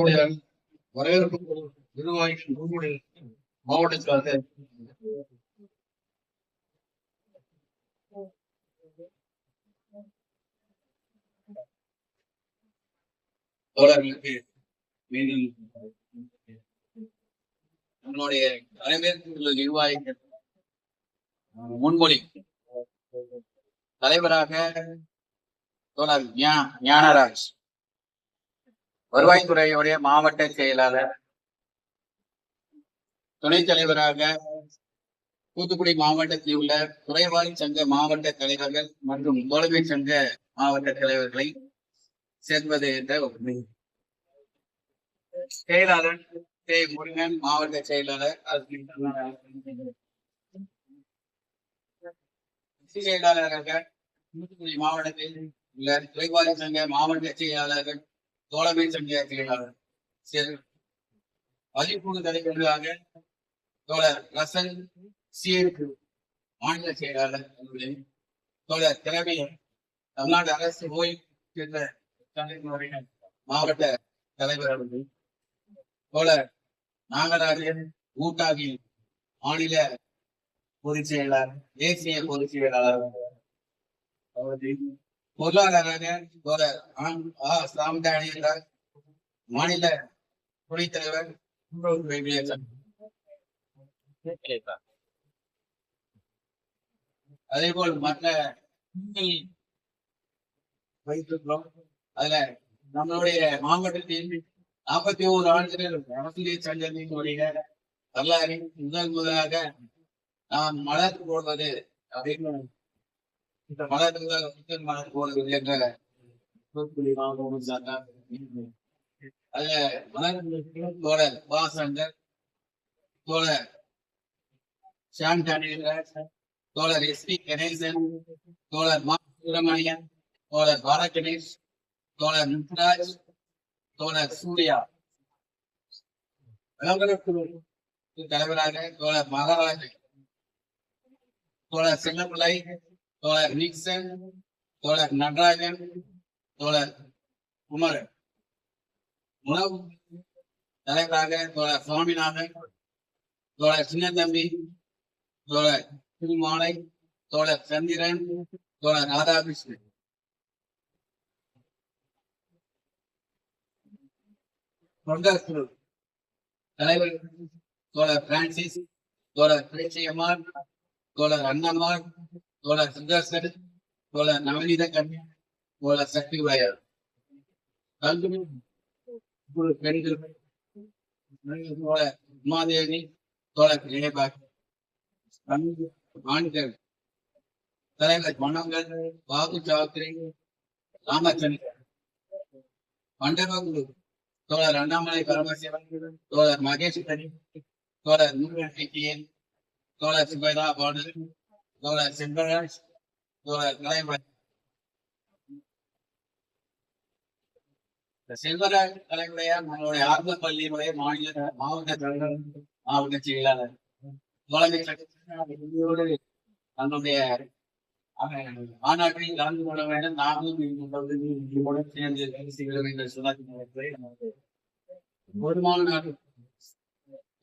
நம்மளுடைய வரவேற்பு நிர்வாகி மாவட்டத்தில் தோழர்களுக்கு மீண்டும் நம்மளுடைய வரவேற்புள்ள நிர்வாகிகள் முன்மொழி தலைவராக தோழர் ஞானராஜ், வருவாய்த்துறையுடைய மாவட்ட செயலாளர், துணைத் தலைவராக தூத்துக்குடி மாவட்டத்தில் உள்ள குறைவாரி சங்க மாவட்ட தலைவர்கள் மற்றும் தோழமை சங்க மாவட்ட தலைவர்களை சேர்வது என்ற செயலாளர் முருகன், மாவட்ட செயலாளர் செயலாளராக தூத்துக்குடி மாவட்டத்தில் உள்ள குறைவாரி சங்க மாவட்ட செயலாளர்கள், தோழமை சங்க செயலாளர், பதிப்புழு தலைவர்களாக தோழர் ரசல் சீருக்கு மாநில செயலாளர், தோழர் திறமை தமிழ்நாடு அரசு ஓய்வு மாவட்ட தலைவர் அவர்கள், தோழர் நாகராஜன் ஊட்டாகி மாநில பொதுச் செயலாளர், தேசிய பொதுச் செயலாளர், பொருளாளராக தோழர் சாம்தானியராஜ் மாநில துணைத் தலைவர். அதே போல் மற்ற வைத்திருக்கிறோம். அதுல நம்மளுடைய மாவட்டத்தில் 41 ஆண்டுகள் அரசியல் சங்கத்தினுடைய வரலாறில் முதலாக நாம் மலர் போடுவது அப்படின்னு மலர் போடுவது என்ற அதுல மலர் தோழர் வாசங்கர், தோழர் சாந்தானியராஜ், தோழர் SP கணேசன், தோழர் மா சுப்பிரமணியன், தோழர் பாலகணேஷ், தோழர் முத்துராஜ், தோழர் சூர்யா, தலைவராக தோழர் மகாராஜ், தோழர் செல்லப்பிள்ளை, தோழர் நீக்சன், தோழர் நடராஜன், தோழர் குமரன், உணவு தலைவராக தோழர் சுவாமிநாதன், தோழர் சின்னத்தம்பி, தோழர் திருமாலை, தோழர் சந்திரன், தோழர் ராதாகிருஷ்ணன், தொண்டர் தலைவர் தோழர் பிரான்சிஸ், தோழர் பேச்சியம்மாள், தோழர் அண்ணம்மாள், தோழர் சுந்தர்சன், தோழர் நவநீத கன்யா, தோழர் சக்தி வயர், பெண்கள் தோழர் உமாதேவி, தோழர் ஜெயபாக், ஆண்கள் தலைவர் மனோகர், பாபு சாஸ்திரி, ராமச்சந்திரன், மண்டபகுரு தோழர் அண்ணாமலை பரமசிவன், தோழர் மகேஷ் கனி, தோழர் முருகன், தோழர் சுபேதா பாடு, தோழர் செல்வராஜ், தோழர் தலைவர் செல்வராஜ் தலைவரையார், நம்மளுடைய ஆரம்ப பள்ளியினுடைய மாநில மாவட்ட செயலாளர், தோழமை நம்முடைய மாநாட்டில் கலந்து கொள்ள வேண்டும். நாமும் சேர்ந்து பேசிவிட வேண்டும் சொன்னதை பொதுமான நாடு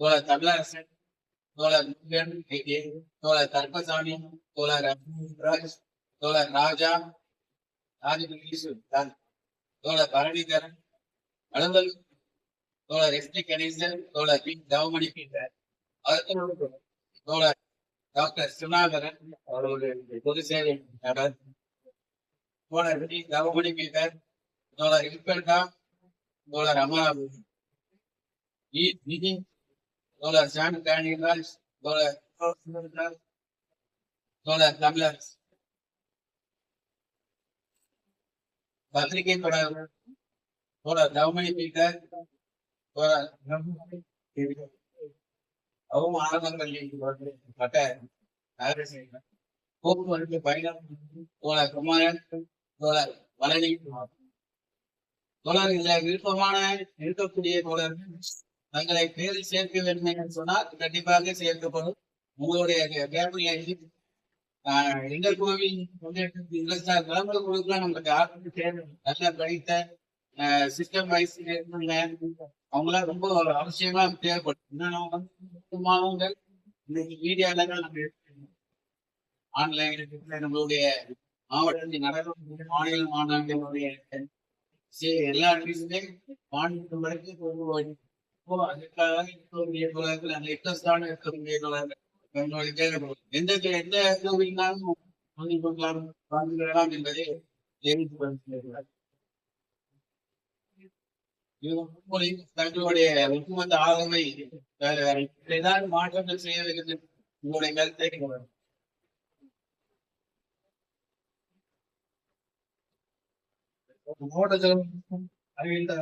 தோழர் தமிழரசன், தோழர் முருகன், தோழர் கருப்பசாமி, தோழர் ராஜ், தோழர் ராஜா, தோழர் பரணிதரன், அலுவல் தோழர் SP கணேசன், தோழர் பி தவமணி, தோழர் டாக்டர் சுனாகரன் அவர்களுடைய பொது சேவை நபர், தோழர் டி தவமணி பீட்டர், தோழர் இல்பெண்டா, தோழர் அமராபதி நிதி, தோழர் சாமி காணிராஜ், தோழர் தோழர் தமிழர், பத்திரிகை தொடர் தோழர் தவமணி பீட்டர், தோழர் அவங்க ஆரம்பப்பட்ட போக்குவரத்து பயணம் தோழர் குமாரன், தோழர் பழனி, தோழர் இதுல விருப்பமான இருக்கக்கூடிய தோழர்கள் தங்களை பேரில் சேர்க்க வேண்டும் என்று சொன்னால் கண்டிப்பாக சேர்க்கப்படும். உங்களுடைய பேப்பரில் எந்த கோவில் கிளம்புற குழுக்கெல்லாம் நம்மளுக்கு ஆரம்பித்து நல்ல படித்த சிஸ்டம் வைஸ் இருந்தாங்க. அவங்களாம் ரொம்ப அவசியமா தேவைப்படும். என்னன்னா வந்து மாணவர்கள் இன்னைக்கு மீடியால தான் நம்ம ஆன்லைன் நம்மளுடைய மாவட்டத்தில் நடக்கும் மாநில மாநாட்டினுடைய எல்லா நிகழ்ச்சியுமே மாநிலம் வரைக்கும் கொண்டு போய் இப்போ அதுக்காக இருக்கக்கூடிய தொழிலாளர்கள் அந்த இன்ட்ரெஸ்டான இருக்கக்கூடிய தொழிலாளர்கள் நம்மளுடைய தேவைப்படும். எந்த கோவில்னாலும் பங்கு கொள்ளலாம் பங்கு பெறலாம் என்பதை தெரிவித்துக் தங்களுடைய ஒட்டுமொத்த ஆதரவை ஏதாவது மாற்றங்கள் செய்ய வேண்டும் உங்களுடைய கருத்தை மாவட்டத்தில் அறிவித்த